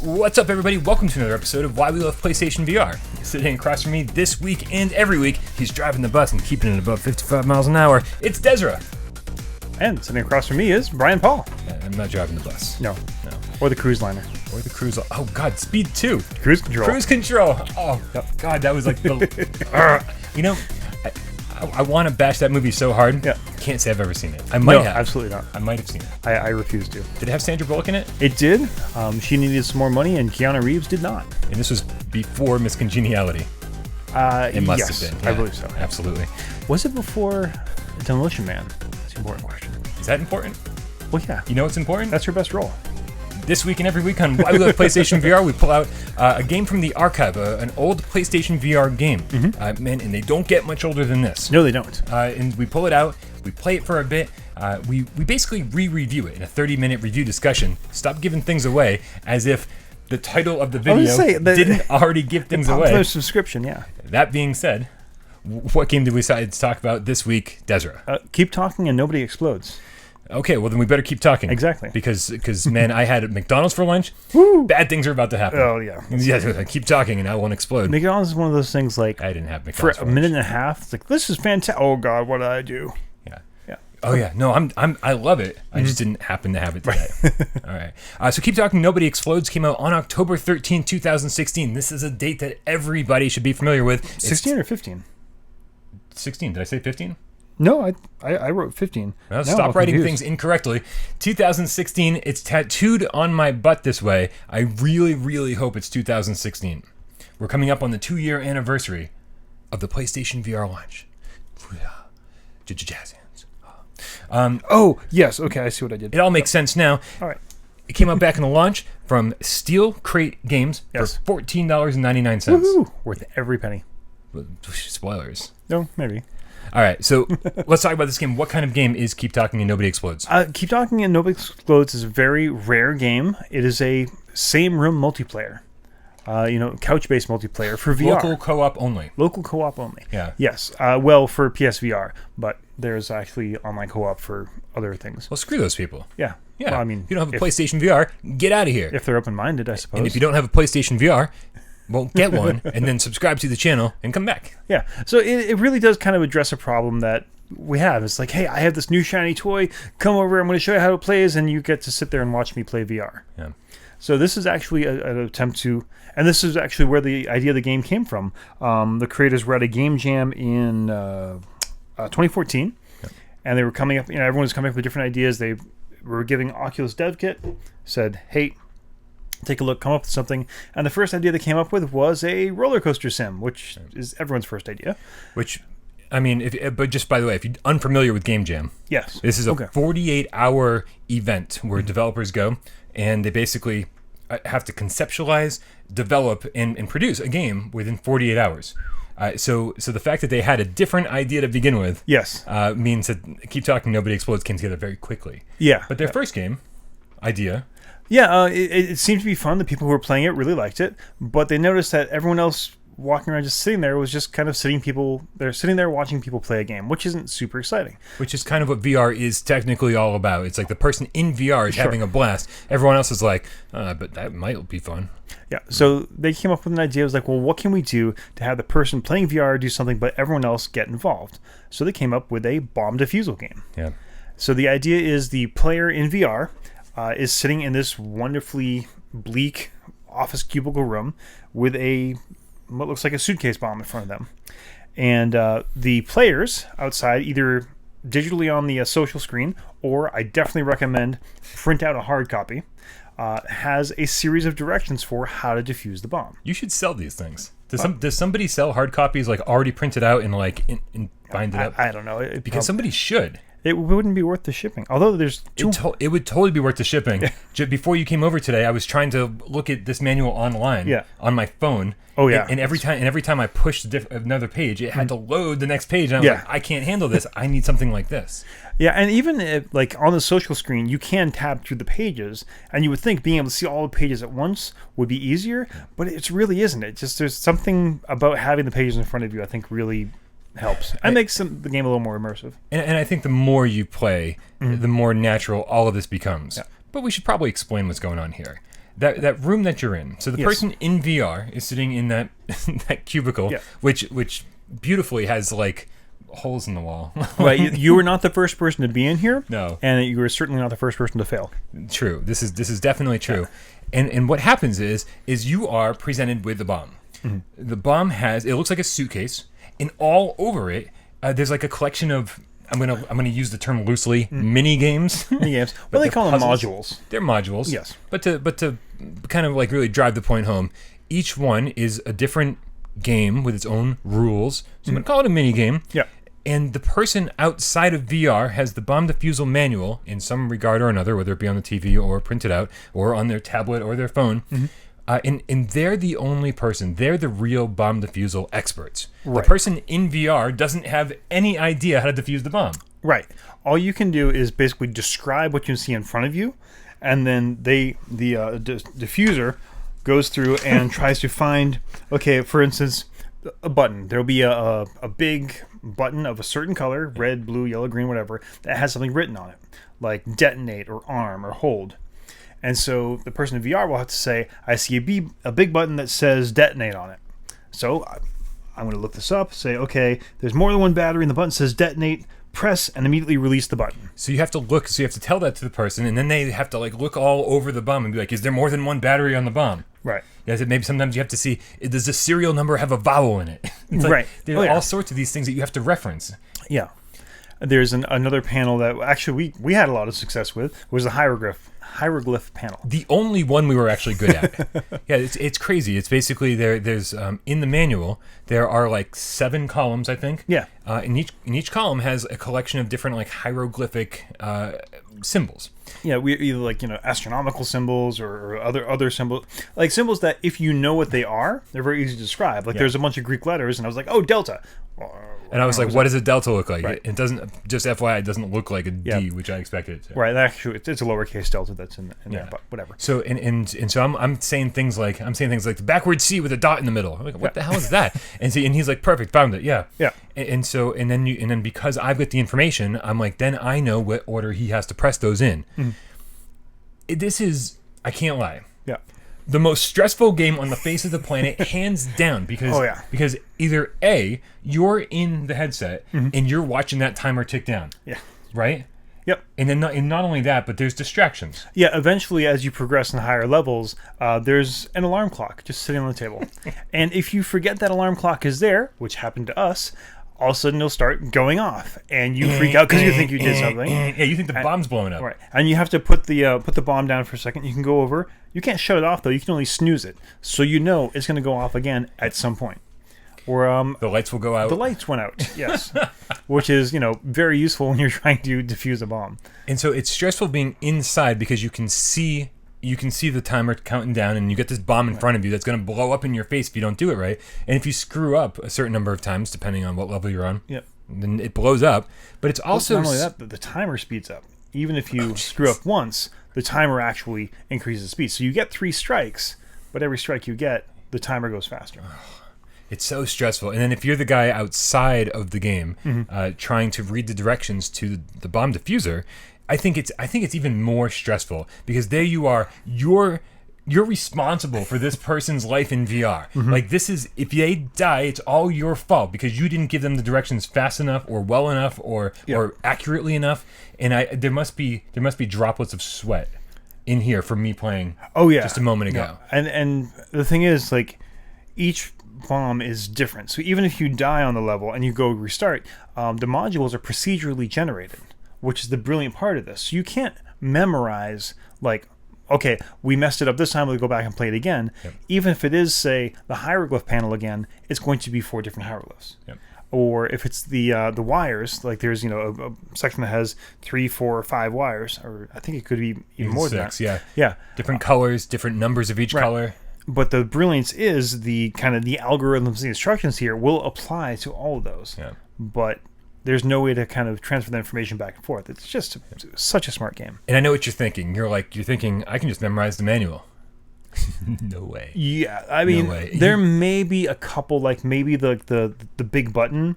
What's up, everybody? Welcome to another episode of Why We Love PlayStation VR. Sitting across from me this week and every week, he's driving the bus and keeping it above 55 miles an hour. It's Desra. And sitting across from me is Brian Paul. I'm not driving the bus. No. Or the cruise liner. Or the cruise... Oh, God, Speed 2. Cruise control. Cruise control. Oh, God, that was like the... You know, I want to bash that movie so hard. Yeah. Can't say I've ever seen it. I might have. Absolutely not. I might have seen it. I refuse to. Did it have Sandra Bullock in it? It did. She needed some more money, and Keanu Reeves did not. And this was before Miss Congeniality. It must have been. Yeah, I believe so. Absolutely. Was it before Demolition Man? That's an important question. Is that important? Well, yeah. You know what's important? That's her best role. This week and every week on Why We Love PlayStation VR, we pull out a game from the archive, an old PlayStation VR game. Man, and they don't get much older than this. No, they don't. And we pull it out, we play it for a bit, we basically re-review it in a 30-minute review discussion. Stop giving things away as if the title of the video didn't already give things away. Popular subscription, yeah. That being said, what game did we decide to talk about this week, Desra? Keep talking and nobody explodes. Okay, well then we better keep talking. Exactly. Because man, I had McDonald's for lunch. Woo! Bad things are about to happen. Oh, yeah. Yeah, keep talking and I won't explode. McDonald's is one of those things like... I didn't have McDonald's for a minute and a half. It's like, this is fantastic. Oh, God, what did I do? Yeah. Yeah. Oh, yeah. No, I love it. I just didn't happen to have it today. All right. So Keep Talking, Nobody Explodes came out on October 13, 2016. This is a date that everybody should be familiar with. 16 or 15? 16. Did I say 15? No, I wrote 15. Well, stop writing things incorrectly. 2016, it's tattooed on my butt this way. I really, really hope it's 2016. We're coming up on the 2-year anniversary of the PlayStation VR launch. Jazz hands. Oh, yes. Okay, I see what I did. It all makes sense now. All right. It came out back in the launch from Steel Crate Games for $14.99. Woohoo! Worth every penny. Spoilers. No, maybe. All right, so let's talk about this game. What kind of game is Keep Talking and Nobody Explodes? Keep Talking and Nobody Explodes is a very rare game. It is a same-room multiplayer. Couch-based multiplayer for VR. Local co-op only. Local co-op only. Yeah. Yes. Well, for PSVR, but there's actually online co-op for other things. Well, screw those people. Yeah. Yeah. Well, I mean, if you don't have a PlayStation VR, get out of here. If they're open-minded, I suppose. And if you don't have a PlayStation VR, well, get one and then subscribe to the channel and come back. Yeah. So it really does kind of address a problem that we have. It's like, hey, I have this new shiny toy. Come over. I'm going to show you how it plays, and you get to sit there and watch me play VR. Yeah. So this is actually an attempt to, and this is actually where the idea of the game came from. The creators were at a game jam in 2014, and they were coming up. Everyone was coming up with different ideas. They were giving Oculus Dev Kit. Said, hey, take a look, come up with something. And the first idea they came up with was a roller coaster sim, which is everyone's first idea. Which, I mean, but just by the way, if you're unfamiliar with Game Jam, yes, this is a 48-hour event where developers go and they basically have to conceptualize, develop, and produce a game within 48 hours. So the fact that they had a different idea to begin with, yes, means that Keep Talking, Nobody Explodes came together very quickly. Yeah. But their first game idea. Yeah, it seemed to be fun. The people who were playing it really liked it, but they noticed that everyone else walking around just sitting there was just kind of they're sitting there watching people play a game, which isn't super exciting. Which is kind of what VR is technically all about. It's like the person in VR is having a blast. Everyone else is like, but that might be fun. Yeah, so they came up with an idea. It was like, well, what can we do to have the person playing VR do something, but everyone else get involved? So they came up with a bomb defusal game. Yeah. So the idea is the player in VR is sitting in this wonderfully bleak office cubicle room with what looks like a suitcase bomb in front of them. And the players outside, either digitally on the social screen, or I definitely recommend print out a hard copy, has a series of directions for how to defuse the bomb. You should sell these things. Does somebody sell hard copies like already printed out and like bind it up? I don't know. Because somebody should. It wouldn't be worth the shipping. Although there's it would totally be worth the shipping. Before you came over today, I was trying to look at this manual online on my phone. Oh yeah. And every time I pushed another page, it had to load the next page. And I was like, I can't handle this. I need something like this. Yeah, and even if, like on the social screen, you can tab through the pages, and you would think being able to see all the pages at once would be easier, but it really isn't. It just there's something about having the pages in front of you I think really helps. It makes the game a little more immersive. And I think the more you play, the more natural all of this becomes. Yeah. But we should probably explain what's going on here. that room that you're in. So the Yes. person in VR is sitting in that that cubicle, Yeah. which beautifully has like holes in the wall. Right, you were not the first person to be in here. No. And you were certainly not the first person to fail. True. This is definitely true. And what happens is you are presented with the bomb. Mm-hmm. The bomb it looks like a suitcase, and all over it there's like a collection of, I'm gonna use the term loosely, mini games. Mini games. Well, they call them puzzles. modules. They're modules. Yes. But to kind of like really drive the point home, each one is a different game with its own rules. So I'm gonna call it a mini game. Yeah. And the person outside of VR has the bomb defusal manual in some regard or another, whether it be on the TV or printed out or on their tablet or their phone. And they're the only person. They're the real bomb defusal experts. Right. The person in VR doesn't have any idea how to defuse the bomb. Right. All you can do is basically describe what you see in front of you, and then the diffuser goes through and tries to find, okay, for instance, a button. There'll be a big button of a certain color, red, blue, yellow, green, whatever, that has something written on it, like detonate or arm or hold. And so the person in VR will have to say, I see a big button that says detonate on it. So I'm going to look this up, say, okay, there's more than one battery and the button says detonate, press, and immediately release the button. So you have to look, so you have to tell that to the person, and then they have to like look all over the bomb and be like, is there more than one battery on the bomb? Right. Yeah, maybe sometimes you have to see, does the serial number have a vowel in it? It's like, Right. There are all sorts of these things that you have to reference. Yeah. There's another panel that actually we had a lot of success with, was the hieroglyph panel. The only one we were actually good at. Yeah, it's crazy. It's basically there's in the manual there are like 7 columns, I think. Yeah. And each column has a collection of different like hieroglyphic symbols. Yeah, we either like, astronomical symbols or other symbols, like symbols that if you know what they are, they're very easy to describe. Like there's a bunch of Greek letters, and I was like, oh, delta. And I was like, what does a delta look like? Right. It doesn't, just FYI, it doesn't look like a D, which I expected it to. Right, actually, it's a lowercase delta that's in there, but whatever. So and so I'm saying things like the backward C with a dot in the middle. I'm like, what the hell is that? And he's like, perfect, found it, yeah. Yeah. And then because I've got the information, I'm like, then I know what order he has to press those in. This is, I can't lie, Yeah. the most stressful game on the face of the planet, hands down, because either A, you're in the headset and you're watching that timer tick down. Yeah. Right? Yep. And then not only that, but there's distractions. Yeah, eventually, as you progress in higher levels, there's an alarm clock just sitting on the table. And if you forget that alarm clock is there, which happened to us, all of a sudden it'll start going off, and you freak out because you think you did something. Yeah, you think the bomb's blowing up. Right, and you have to put the bomb down for a second. You can go over. You can't shut it off though. You can only snooze it, so you know it's going to go off again at some point. Or the lights will go out. The lights went out. Yes, which is very useful when you're trying to defuse a bomb. And so it's stressful being inside because you can see the timer counting down, and you get this bomb in front of you that's going to blow up in your face if you don't do it right. And if you screw up a certain number of times, depending on what level you're on, then it blows up. But it's also not only that, the timer speeds up. Even if you screw up once, the timer actually increases speed. So you get 3 strikes, but every strike you get, the timer goes faster. It's so stressful. And then if you're the guy outside of the game trying to read the directions to the bomb diffuser, I think it's even more stressful because there you are, you're responsible for this person's life in VR. Like this is, if they die, it's all your fault because you didn't give them the directions fast enough or well enough or accurately enough. And there must be droplets of sweat in here from me playing. Oh yeah, just a moment ago. And the thing is, like, each bomb is different. So even if you die on the level and you go restart, the modules are procedurally generated, which is the brilliant part of this. So you can't memorize, like, okay, we messed it up this time, we'll go back and play it again. Even if it is, say, the hieroglyph panel again, it's going to be 4 different hieroglyphs. Or if it's the wires, like there's a section that has 3, 4, or 5 wires, or I think it could be even more 6, than that. Yeah. Different colors, different numbers of each color. But the brilliance is the kind of the algorithms, the instructions here will apply to all of those. But there's no way to kind of transfer the information back and forth. It's just such a smart game. And I know what you're thinking. You're thinking, I can just memorize the manual. No way. Yeah, I mean, there may be a couple, like maybe the big button.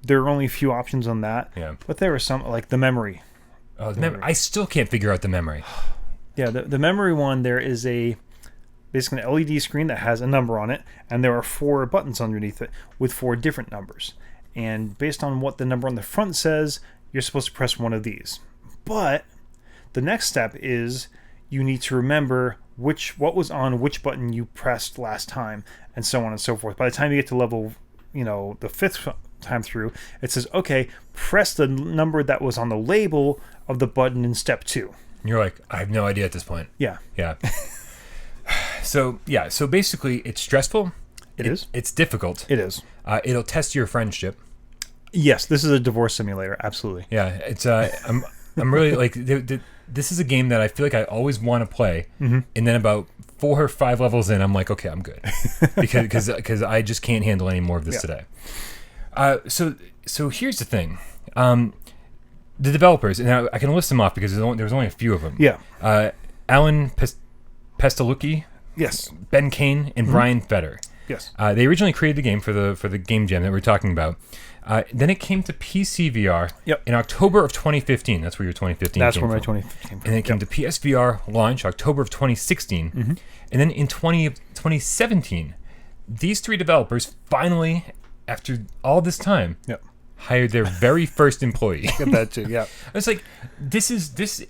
There are only a few options on that. Yeah. But there are some, like the memory. Oh, the memory. I still can't figure out the memory. Yeah, the memory one, there is a basically an LED screen that has a number on it, and there are 4 buttons underneath it with 4 different numbers. And based on what the number on the front says, you're supposed to press one of these. But the next step is you need to remember what was on which button you pressed last time, and so on and so forth. By the time you get to level, the 5th time through, it says, okay, press the number that was on the label of the button in step 2. You're like, I have no idea at this point. Yeah. So basically it's stressful. It is. It's difficult. It is. It'll test your friendship. Yes, this is a divorce simulator. Absolutely. Yeah, it's I'm really like this is a game that I feel like I always want to play, and then about 4 or 5 levels in, I'm like, okay, I'm good, because I just can't handle any more of this today. So here's the thing, the developers, and I can list them off because there's only a few of them. Yeah. Alan Pestalozzi, Yes. Ben Kane, and Brian Fetter. Yes. They originally created the game for the game jam that we're talking about. Then it came to PCVR in October of 2015. That's where your 2015 That's came where my from. 2015 came from. And then it came to PSVR launch October of 2016. And then in 2017, these 3 developers finally, after all this time, hired their very first employee. Get that too, yeah. It's like, this,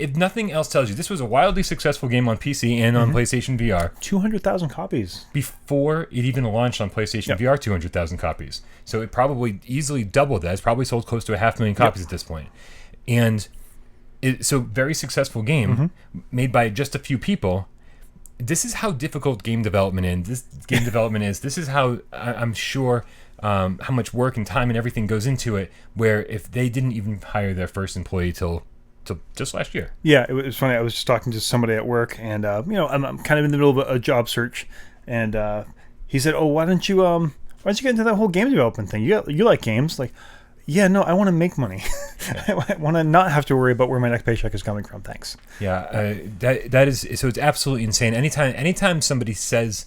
if nothing else tells you, this was a wildly successful game on PC and on PlayStation VR. 200,000 copies. Before it even launched on PlayStation VR, 200,000 copies. So it probably easily doubled that. It's probably sold close to 500,000 copies at this point. And so very successul game made by just a few people. This is how difficult game development is. This is how I'm sure how much work and time and everything goes into it, where if they didn't even hire their first employee till just last year. Yeah, it was funny. I was just talking to somebody at work, and I'm kind of in the middle of a job search, and he said, "Oh, why don't you get into that whole game development thing? You like games?" Like, yeah, no, I want to make money. I want to not have to worry about where my next paycheck is coming from. Thanks. Yeah, that is so. It's absolutely insane. Anytime somebody says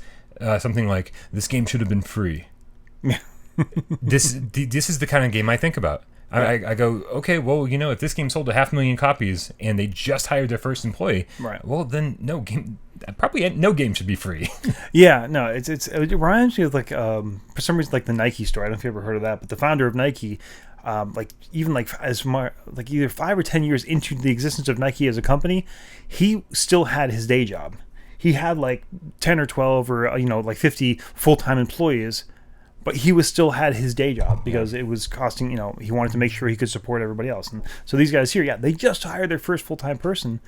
something like, "This game should have been free," Yeah. this is the kind of game I think about. I go, okay, well, if this game sold 500,000 copies and they just hired their first employee, right? Well, then no game should be free. Yeah, no, it reminds me of like for some reason like the Nike store. I don't know if you ever heard of that, but the founder of Nike, either 5 or 10 years into the existence of Nike as a company, he still had his day job. He had like 10 or 12 or like 50 full-time employees. But he still had his day job because it was costing, he wanted to make sure he could support everybody else. And so these guys here, they just hired their first full-time person,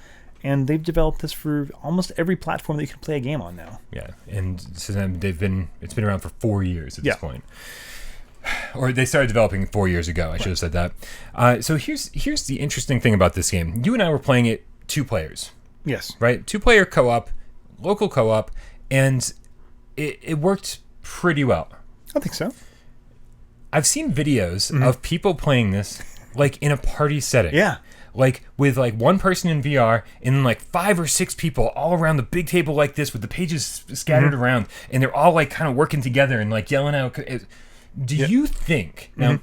and they've developed this for almost every platform that you can play a game on now. Yeah, and so then it's been around for 4 years at this point. Or they started developing 4 years ago. I should have said that. So here's the interesting thing about this game. You and I were playing it 2 players. Yes. Right? 2-player co-op, local co-op, and it worked pretty well. I think so. I've seen videos of people playing this like in a party setting. Yeah. Like with like one person in VR and like 5 or 6 people all around the big table like this with the pages scattered around, and they're all like kind of working together and like yelling out. Do you think, now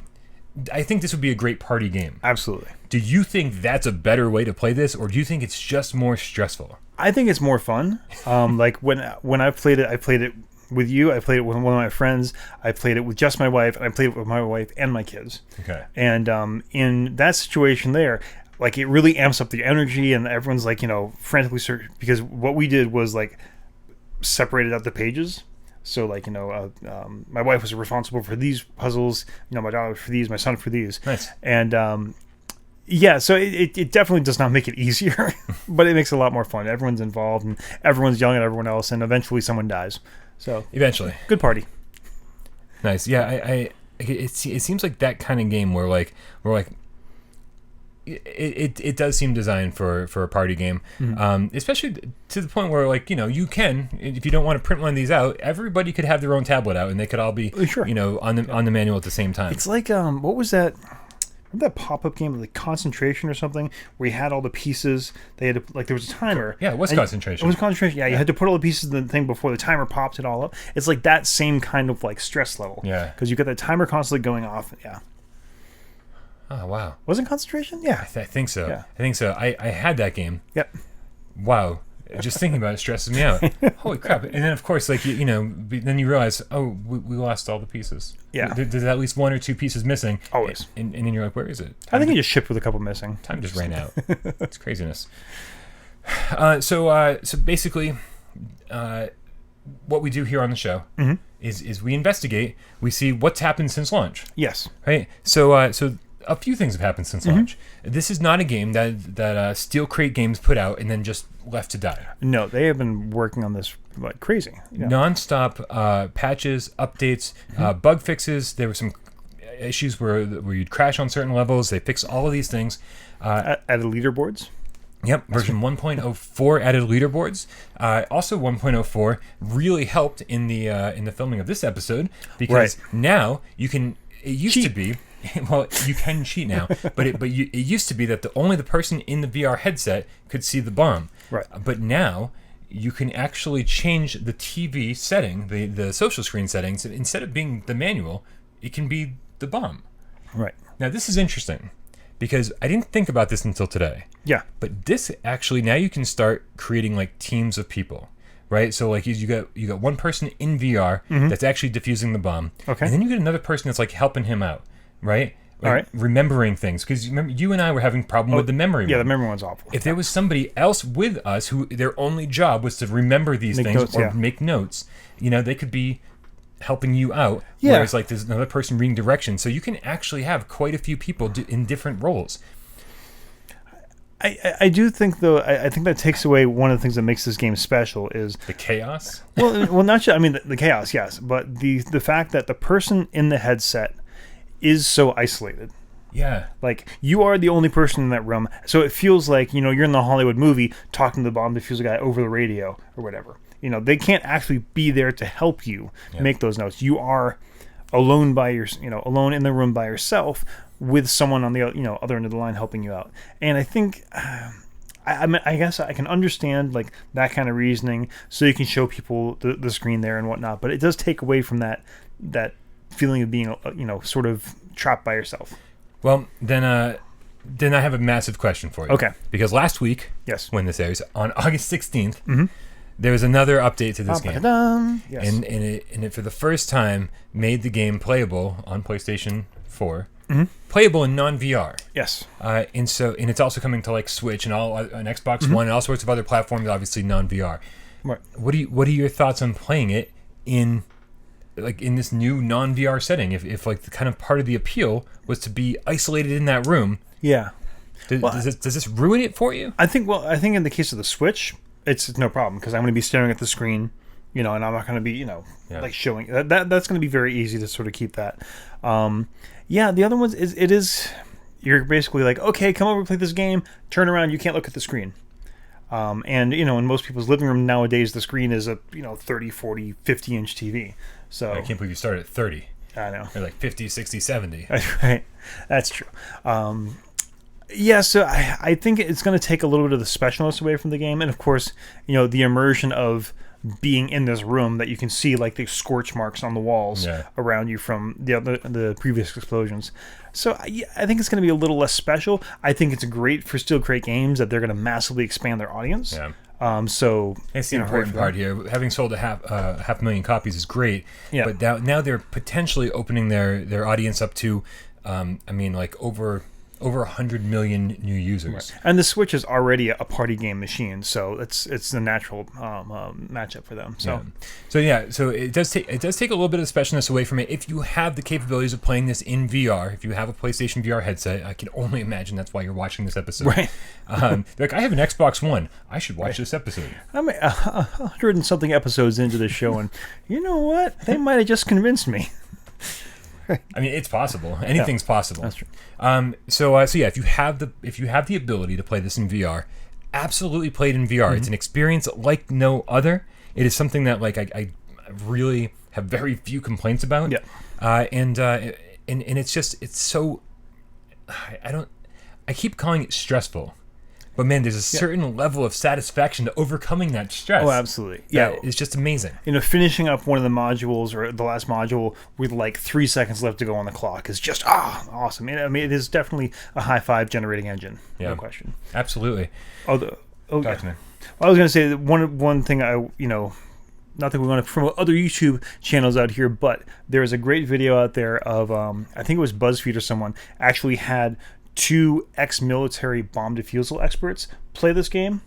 I think this would be a great party game. Absolutely. Do you think that's a better way to play this, or do you think it's just more stressful? I think it's more fun. Like when I played it with you, I played it with one of my friends, I played it with just my wife, and I played it with my wife and my kids. Okay. And in that situation there, like it really amps up the energy, and everyone's like, frantically searching, because what we did was like separated out the pages. So like, my wife was responsible for these puzzles, my daughter for these, my son for these. Nice. And yeah, so it definitely does not make it easier, but it makes it a lot more fun. Everyone's involved, and everyone's yelling at everyone else, and eventually someone dies. So eventually, good party. Nice. Yeah, it seems like that kind of game where it does seem designed for a party game, especially to the point where you can, if you don't want to print one of these out, everybody could have their own tablet out and they could all be on the manual at the same time. It's like what was that? Remember that pop-up game, like Concentration or something, where you had all the pieces? They had to, there was a timer. Yeah, it was Concentration. It was Concentration. Yeah, you had to put all the pieces in the thing before the timer popped it all up. It's like that same kind of stress level. Yeah. Because you got that timer constantly going off. Yeah. Oh wow. Wasn't Concentration? Yeah. I think so. Yeah. I think so. I had that game. Yep. Wow. Just thinking about it stresses me out. Holy crap! And then of course, like then you realize, oh, we lost all the pieces. Yeah, there's at least one or two pieces missing. Always. And then you're like, where is it? I think you just shipped with a couple missing. Time just ran out. It's craziness. So basically, what we do here on the show is we investigate. We see what's happened since launch. Yes. Right. So a few things have happened since launch. This is not a game that Steel Crate Games put out and then just left to die. No, they have been working on this like crazy. Non-stop patches, updates, bug fixes. There were some issues where you'd crash on certain levels. They fixed all of these things. Added leaderboards. Yep, version 1.04 added leaderboards. Also, 1.04 really helped in the filming of this episode because now you can. It used to be. Well, you can cheat now, but it used to be that only the person in the VR headset could see the bomb. Right. But now you can actually change the TV setting, the social screen settings. Instead of being the manual, it can be the bomb. Right. Now this is interesting because I didn't think about this until today. Yeah. But this actually now you can start creating like teams of people. Right, so like you got one person in VR that's actually defusing the bomb, okay, and then you get another person that's like helping him out, right? Like all right, remembering things because remember you and I were having a problem with the memory. Yeah, the memory one's awful. If there was somebody else with us who their only job was to remember these things or make notes, they could be helping you out. Yeah. Whereas like there's another person reading directions, so you can actually have quite a few people in different roles. I do think though I think that takes away one of the things that makes this game special is the chaos. well, not just, I mean the chaos, yes, but the fact that the person in the headset is so isolated. Yeah, like you are the only person in that room, so it feels like you're in the Hollywood movie talking to the bomb diffuser guy over the radio or whatever. They can't actually be there to help you make those notes. You are alone alone in the room by yourself, with someone on the other end of the line helping you out. And I think I guess I can understand like that kind of reasoning, so you can show people the screen there and whatnot. But it does take away from that feeling of being sort of trapped by yourself. Well, then I have a massive question for you. Okay. Because last week, when this airs on August 16th, there was another update to this game. Yes. And it for the first time made the game playable on PlayStation 4. Playable in non-VR. Yes. And it's also coming to like Switch and on Xbox One and all sorts of other platforms, obviously non-VR. Right. What are your thoughts on playing it in this new non-VR setting? If like the kind of part of the appeal was to be isolated in that room. Yeah. Does this ruin it for you? I think in the case of the Switch, it's no problem because I'm going to be staring at the screen, and I'm not going to be, like showing that's going to be very easy to sort of keep that. The other ones is you're basically like, okay, come over and play this game, turn around, you can't look at the screen. And in most people's living room nowadays, the screen is a 30, 40, 50 inch TV. So I can't believe you started at 30. I know. They're like 50, 60, 70. Right. That's true. So I think it's going to take a little bit of the specialness away from the game. And of course, the immersion of being in this room that you can see like the scorch marks on the walls around you from the previous explosions. So I think it's going to be a little less special. I think it's great for Steel Crate Games that they're going to massively expand their audience. Yeah. So it's the important part here. Having sold a half 1,000,000 copies is great. Yeah. But now they're potentially opening their audience up to, over 100 million new users. Right. And the Switch is already a party game machine, so it's the natural matchup for them. So so it does take a little bit of specialness away from it. If you have the capabilities of playing this in VR, if you have a PlayStation VR headset, I can only imagine that's why you're watching this episode. Right. Like I have an Xbox One, I should watch this episode. I'm 100 and something episodes into the show, and you know what? They might have just convinced me. I mean, it's possible. Anything's possible. That's true. If you have the ability to play this in VR, absolutely play it in VR. It's an experience like no other. It is something that like I really have very few complaints about. Yeah. And it's so I keep calling it stressful. But man, there's a certain level of satisfaction to overcoming that stress. Oh, absolutely. Yeah. It's just amazing. Finishing up one of the modules or the last module with like 3 seconds left to go on the clock is just awesome. I mean, it is definitely a high five generating engine. No question. Absolutely. Although Oh, Talk to me. Well, I was going to say that one thing not that we want to promote other YouTube channels out here, but there is a great video out there of, I think it was BuzzFeed or someone, actually had 2 ex-military bomb defusal experts play this game.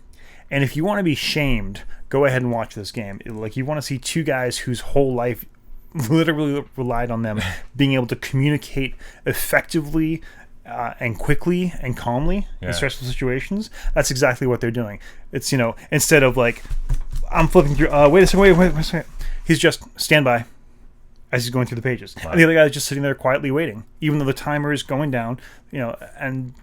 And if you want to be shamed, go ahead and watch this game. Like, you want to see 2 guys whose whole life literally relied on them being able to communicate effectively and quickly and calmly in stressful situations. That's exactly what they're doing. It's, instead of like, I'm flipping through. Wait a second. He's just stand by as he's going through the pages, and the other guy's just sitting there quietly waiting, even though the timer is going down. And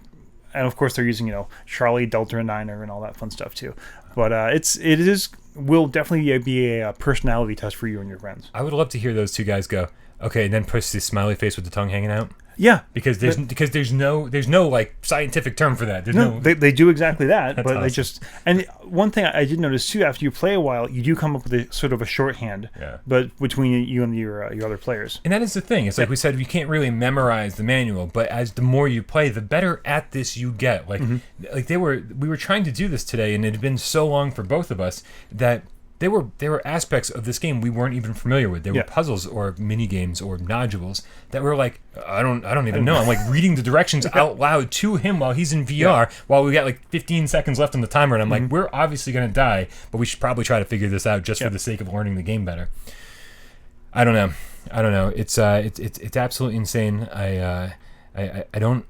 of course they're using Charlie, Delta, and Niner, and all that fun stuff too. But it will definitely be a personality test for you and your friends. I would love to hear those 2 guys go, okay, and then push the smiley face with the tongue hanging out. Yeah, because there's no like scientific term for that. They do exactly that, but awesome. they just. And one thing I did notice too, after you play a while, you do come up with a sort of a shorthand, but between you and your other players. And that is the thing. It's like we said, you can't really memorize the manual, but as the more you play, the better at this you get. Like we were trying to do this today, and it had been so long for both of us that there were aspects of this game we weren't even familiar with. There were puzzles or mini games or nodules that were like, I don't even know. I'm like reading the directions out loud to him while he's in VR while we got like 15 seconds left on the timer, and I'm like, we're obviously gonna die, but we should probably try to figure this out just for the sake of learning the game better. I don't know. It's absolutely insane. I don't.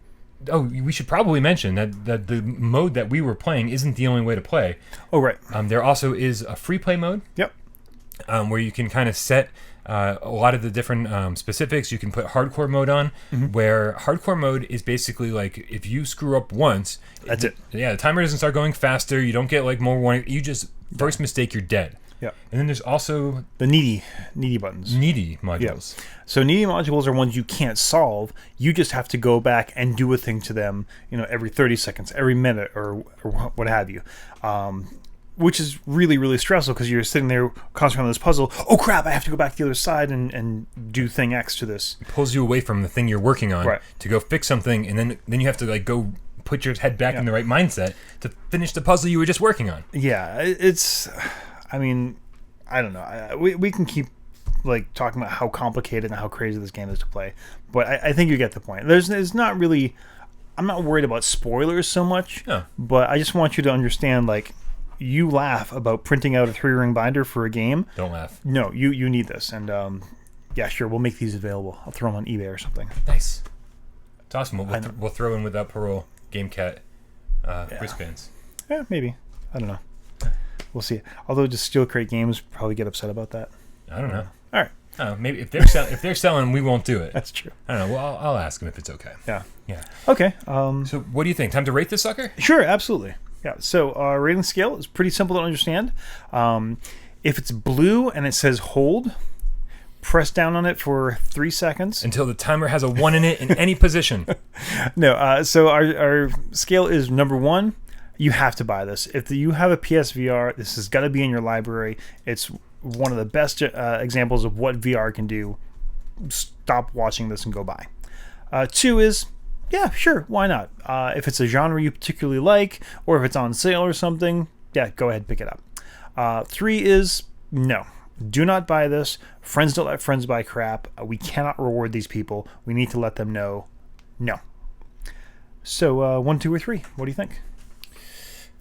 Oh, we should probably mention that the mode that we were playing isn't the only way to play. Oh, right. There also is a free play mode. Yep. Where you can kind of set a lot of the different specifics. You can put hardcore mode on, where hardcore mode is basically like if you screw up once, that's it. Yeah, the timer doesn't start going faster. You don't get like more warning. You just first mistake, you're dead. Yeah. And then there's also the needy buttons. Needy modules. Yeah. So needy modules are ones you can't solve. You just have to go back and do a thing to them, every 30 seconds, every minute, or what have you. Which is really, really stressful because you're sitting there concentrating on this puzzle. Oh crap, I have to go back to the other side and do thing X to this. It pulls you away from the thing you're working on to go fix something, and then you have to like go put your head back in the right mindset to finish the puzzle you were just working on. Yeah, it's... I mean, I don't know. We can keep like talking about how complicated and how crazy this game is to play, but I think you get the point. There's not really. I'm not worried about spoilers so much, but I just want you to understand. Like, you laugh about printing out a 3-ring binder for a game. Don't laugh. No, you need this, and yeah, sure, we'll make these available. I'll throw them on eBay or something. Nice. It's awesome. We'll throw in without Parole Game Cat wristbands. Yeah, maybe. I don't know. We'll see. Although, just Steel Crate Games probably get upset about that. I don't know. All right. Maybe if they're selling, we won't do it. That's true. I don't know. Well, I'll ask them if it's okay. Yeah. Yeah. Okay. So, what do you think? Time to rate this sucker? Sure. Absolutely. Yeah. So, our rating scale is pretty simple to understand. If it's blue and it says hold, press down on it for 3 seconds until the timer has a 1 in it in any position. No. So our scale is number 1. You have to buy this. If you have a PSVR, this has got to be in your library. It's one of the best examples of what VR can do. Stop watching this and go buy. 2 is, yeah, sure, why not? If it's a genre you particularly like, or if it's on sale or something, yeah, go ahead and pick it up. 3 is, no, do not buy this. Friends don't let friends buy crap. We cannot reward these people. We need to let them know, no. So 1, 2, or 3, what do you think?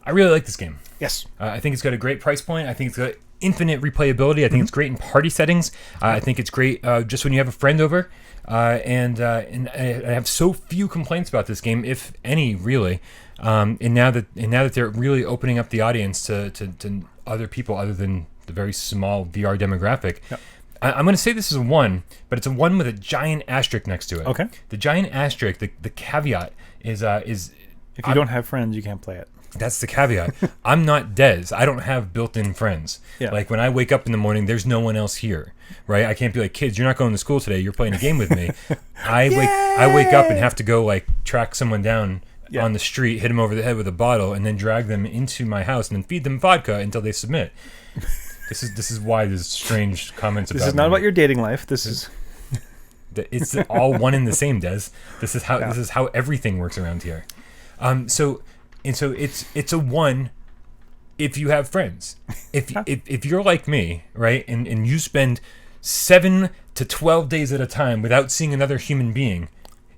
I really like this game. Yes. I think it's got a great price point. I think it's got infinite replayability. I think it's great in party settings. I think it's great just when you have a friend over. And I have so few complaints about this game, if any, really. And now that they're really opening up the audience to other people other than the very small VR demographic. Yep. I'm going to say this is a 1, but it's a 1 with a giant asterisk next to it. Okay. The giant asterisk, the caveat is if you don't have friends, you can't play it. That's the caveat. I'm not Dez. I don't have built-in friends. Yeah. Like when I wake up in the morning, there's no one else here, right? I can't be like, kids, you're not going to school today. You're playing a game with me. I wake up and have to go like track someone down on the street, hit them over the head with a bottle, and then drag them into my house and then feed them vodka until they submit. This is why there's strange comments about. This is not about your dating life. This is. It's all one and the same, Des. This is how everything works around here. So it's a 1 if you have friends. If you're like me, right, and you spend 7 to 12 days at a time without seeing another human being,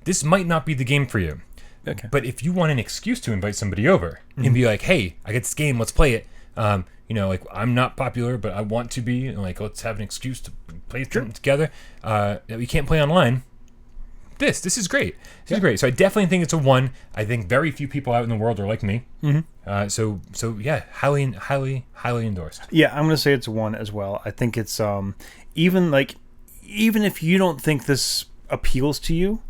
this might not be the game for you. Okay. But if you want an excuse to invite somebody over and be like, hey, I got this game, let's play it. Like, I'm not popular, but I want to be. And like, let's have an excuse to play something together that we can't play online. This is great. This is great. So I definitely think it's a 1. I think very few people out in the world are like me. So yeah, highly endorsed. Yeah, I'm gonna say it's a 1 as well. I think it's even if you don't think this appeals to you,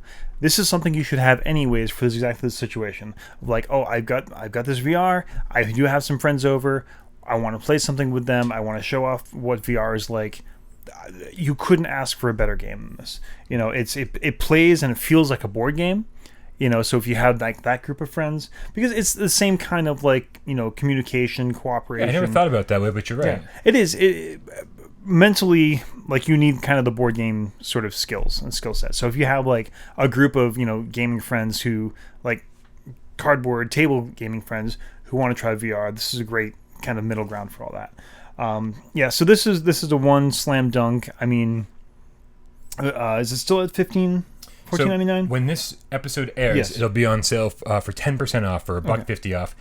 this is something you should have anyways for exactly this situation. Like, oh, I've got this VR. I do have some friends over. I want to play something with them. I want to show off what VR is like. You couldn't ask for a better game than this. It plays and it feels like a board game. So if you have like that group of friends, because it's the same kind of like communication, cooperation. Yeah, I never thought about it that way, but you're right. Yeah, it is. Mentally, like, you need kind of the board game sort of skills and skill set. So if you have like a group of gaming friends who like cardboard table gaming friends who want to try VR, this is a great kind of middle ground for all that. So this is a 1 slam dunk. I mean, is it still at $14.99? When this episode airs, it'll be on sale for 10% off or $1.50 off.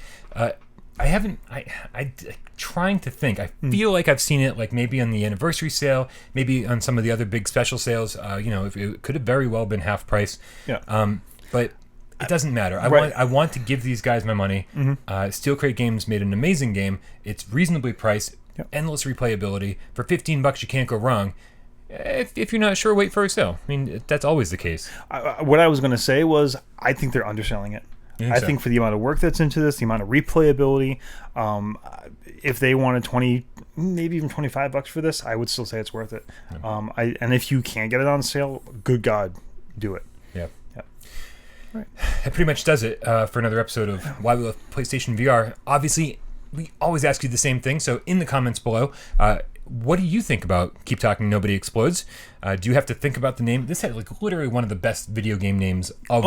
I trying to think. I feel like I've seen it like maybe on the anniversary sale, maybe on some of the other big special sales. It could have very well been half price. Yeah. But it doesn't matter. I want to give these guys my money. Steel Crate Games made an amazing game. It's reasonably priced, endless replayability. For $15, you can't go wrong. If you're not sure, wait for a sale. I mean, that's always the case. What I was going to say was, I think they're underselling it. I think for the amount of work that's into this, the amount of replayability, if they wanted 20, maybe even $25 for this, I would still say it's worth it. And if you can't get it on sale, good God, do it. Yeah. Right. That pretty much does it for another episode of Why We Love PlayStation VR. Obviously, we always ask you the same thing, so in the comments below, what do you think about Keep Talking Nobody Explodes? Do you have to think about the name? This had like literally one of the best video game names of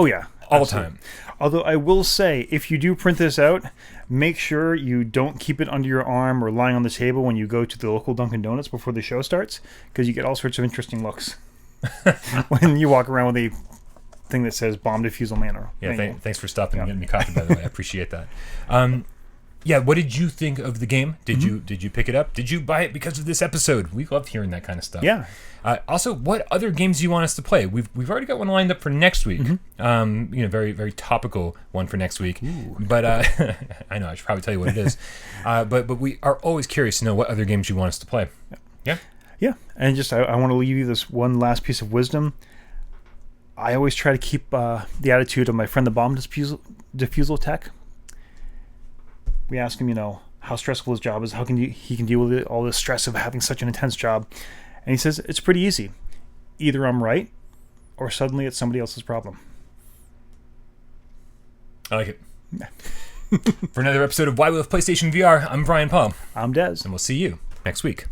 all time. Although I will say, if you do print this out, make sure you don't keep it under your arm or lying on the table when you go to the local Dunkin' Donuts before the show starts, because you get all sorts of interesting looks when you walk around with a thing that says Bomb Defusal Manor. Yeah, thanks for stopping and getting me coffee, by the way. I appreciate that. Yeah, what did you think of the game? Did you pick it up? Did you buy it because of this episode? We love hearing that kind of stuff. Yeah. Also, what other games do you want us to play? We've already got one lined up for next week. Very very topical one for next week. Ooh. But I know I should probably tell you what it is. But we are always curious to know what other games you want us to play. Yeah. Yeah, and just I want to leave you this one last piece of wisdom. I always try to keep the attitude of my friend the bomb defusal tech. We ask him, how stressful his job is, how he can deal with all the stress of having such an intense job. And he says, it's pretty easy. Either I'm right, or suddenly it's somebody else's problem. I like it. For another episode of Why We Love PlayStation VR, I'm Brian Paul. I'm Des. And we'll see you next week.